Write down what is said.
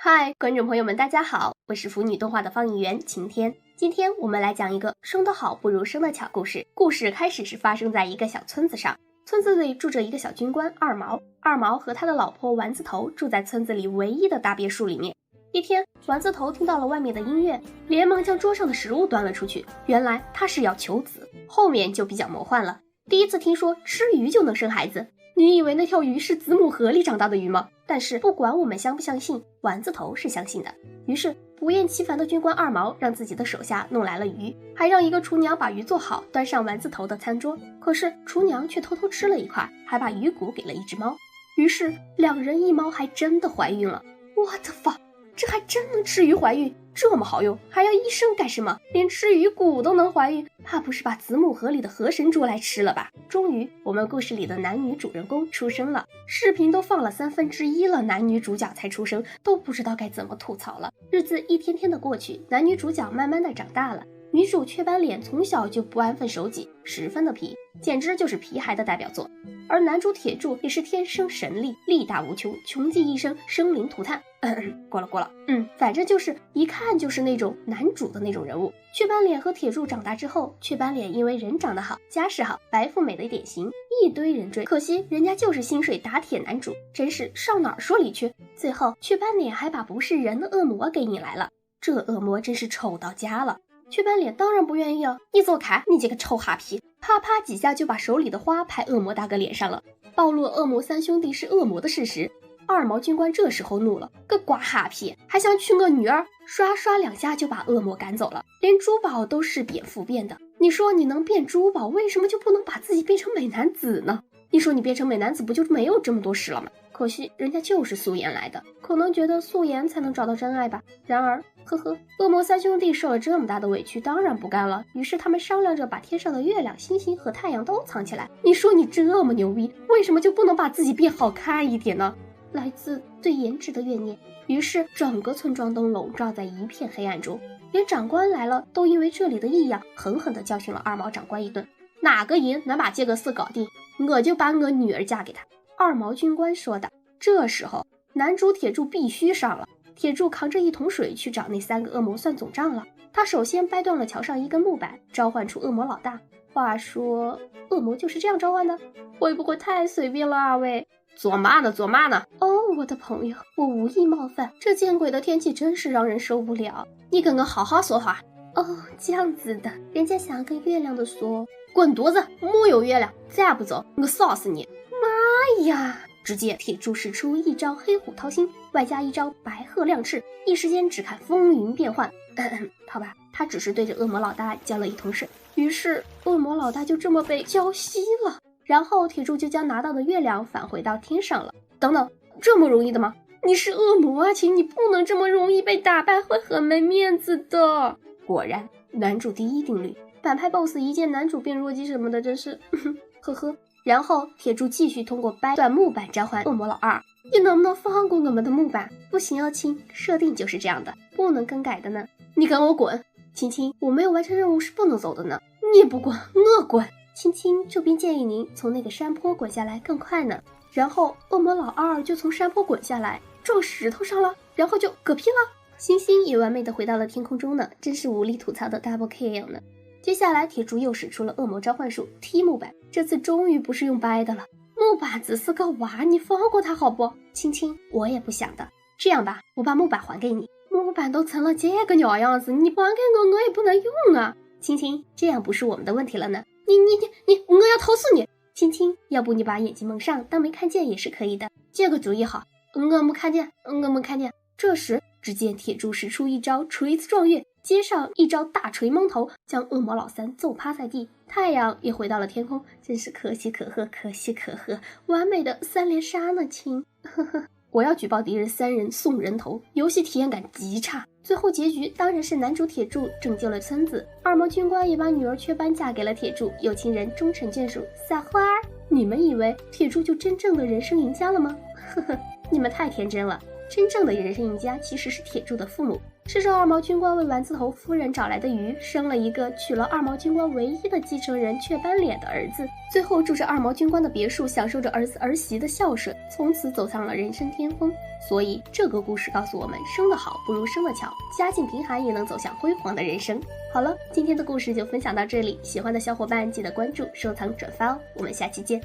嗨，观众朋友们，大家好，我是腐女动画的放映员晴天。今天我们来讲一个生得好不如生得巧故事。故事开始是发生在一个小村子上，村子里住着一个小军官二毛。二毛和他的老婆丸子头住在村子里唯一的大别墅里面。一天，丸子头听到了外面的音乐，连忙将桌上的食物端了出去。原来他是要求子，后面就比较魔幻了。第一次听说吃鱼就能生孩子，你以为那条鱼是子母河里长大的鱼吗？但是不管我们相不相信，丸子头是相信的。于是不厌其烦的军官二毛让自己的手下弄来了鱼，还让一个厨娘把鱼做好端上丸子头的餐桌。可是厨娘却偷偷吃了一块，还把鱼骨给了一只猫。于是两人一猫还真的怀孕了。What the fuck， 这还真能吃鱼怀孕，这么好用，还要医生干什么？连吃鱼骨都能怀孕，怕不是把子母河里的河神捉来吃了吧？终于我们故事里的男女主人公出生了，视频都放了1/3了，男女主角才出生，都不知道该怎么吐槽了。日子一天天的过去，男女主角慢慢的长大了。女主雀斑脸从小就不安分守己，十分的皮，简直就是皮孩的代表作。而男主铁柱也是天生神力，力大无穷，穷极一生，生灵涂炭。过了，反正就是一看就是那种男主的那种人物。雀斑脸和铁柱长大之后，雀斑脸因为人长得好，家世好，白富美的典型，一堆人追，可惜人家就是薪水打铁男主，真是上哪儿说理去。最后雀斑脸还把不是人的恶魔给引来了，这恶魔真是丑到家了。雀斑脸当然不愿意啊！你走开，你这个臭哈皮！啪啪几下就把手里的花拍恶魔大哥脸上了，暴露恶魔三兄弟是恶魔的事实。二毛军官这时候怒了，个瓜哈皮，还想娶我女儿？刷刷2下就把恶魔赶走了。连珠宝都是变复变的，你说你能变珠宝，为什么就不能把自己变成美男子呢？你说你变成美男子不就没有这么多事了吗？可惜人家就是素颜来的，可能觉得素颜才能找到真爱吧。然而恶魔三兄弟受了这么大的委屈，当然不干了。于是他们商量着把天上的月亮、星星和太阳都藏起来。你说你这么牛逼，为什么就不能把自己变好看一点呢？来自对颜值的怨念。于是整个村庄都笼罩在一片黑暗中，连长官来了都因为这里的异样狠狠地教训了二毛长官一顿。哪个赢能把这个事搞定，我就把我女儿嫁给他。二毛军官说道。这时候男主铁柱必须上了。铁柱扛着一桶水去找那3个恶魔算总账了。他首先掰断了桥上一根木板，召唤出恶魔老大。话说恶魔就是这样召唤的？会不会太随便了二位？做嘛呢？哦，我的朋友，我无意冒犯，这见鬼的天气真是让人受不了。你跟我好好说话。哦，这样子的，人家想要跟月亮的说。滚犊子，木有月亮，再不走我烧死你。妈呀！只见铁柱使出一招黑虎掏心，外加一招白鹤亮翅，一时间只看风云变幻。好吧，他只是对着恶魔老大浇了一桶水，于是恶魔老大就这么被浇熄了。然后铁柱就将拿到的月亮返回到天上了。等等，这么容易的吗？你是恶魔啊，亲，你不能这么容易被打败，会很没面子的。果然，男主第一定律，反派 BOSS 一见男主变弱鸡什么的，真是然后铁柱继续通过掰断木板召唤恶魔老二。你能不能放过我们的木板？不行哦，亲，设定就是这样的，不能更改的呢。你跟我滚！亲亲，我没有完成任务是不能走的呢。你不滚，我滚。亲亲，这边建议您从那个山坡滚下来更快呢。然后恶魔老二就从山坡滚下来，撞石头上了，然后就嗝屁了。星星也完美的回到了天空中呢，真是无力吐槽的 double kill 呢。接下来铁柱又使出了恶魔召唤术踢木板，这次终于不是用掰的了。木板子是个娃，你放过他好不？亲亲，我也不想的。这样吧，我把木板还给你。木板都成了这个鸟样子，你不还给我，我也不能用啊。亲亲，这样不是我们的问题了呢。你，我要投诉你。亲亲，要不你把眼睛蒙上，当没看见也是可以的。这个主意好，我没看见。这时只见铁柱使出一招锤子撞月，接上一招大锤蒙头，将恶魔老三揍趴在地。太阳也回到了天空，真是可喜可贺，完美的3连杀呢，亲。我要举报敌人3人送人头，游戏体验感极差。最后结局当然是男主铁柱拯救了村子，二毛军官也把女儿雀斑嫁给了铁柱，有情人终成眷属。撒花儿！你们以为铁柱就真正的人生赢家了吗？你们太天真了。真正的人生赢家其实是铁柱的父母，吃着二毛军官为丸子头夫人找来的鱼，生了一个娶了二毛军官唯一的继承人雀斑脸的儿子，最后住着二毛军官的别墅，享受着儿子儿媳的孝顺。从此走上了人生巅峰。所以这个故事告诉我们，生得好不如生得巧，家境贫寒也能走向辉煌的人生。好了，今天的故事就分享到这里，喜欢的小伙伴记得关注、收藏、转发哦，我们下期见。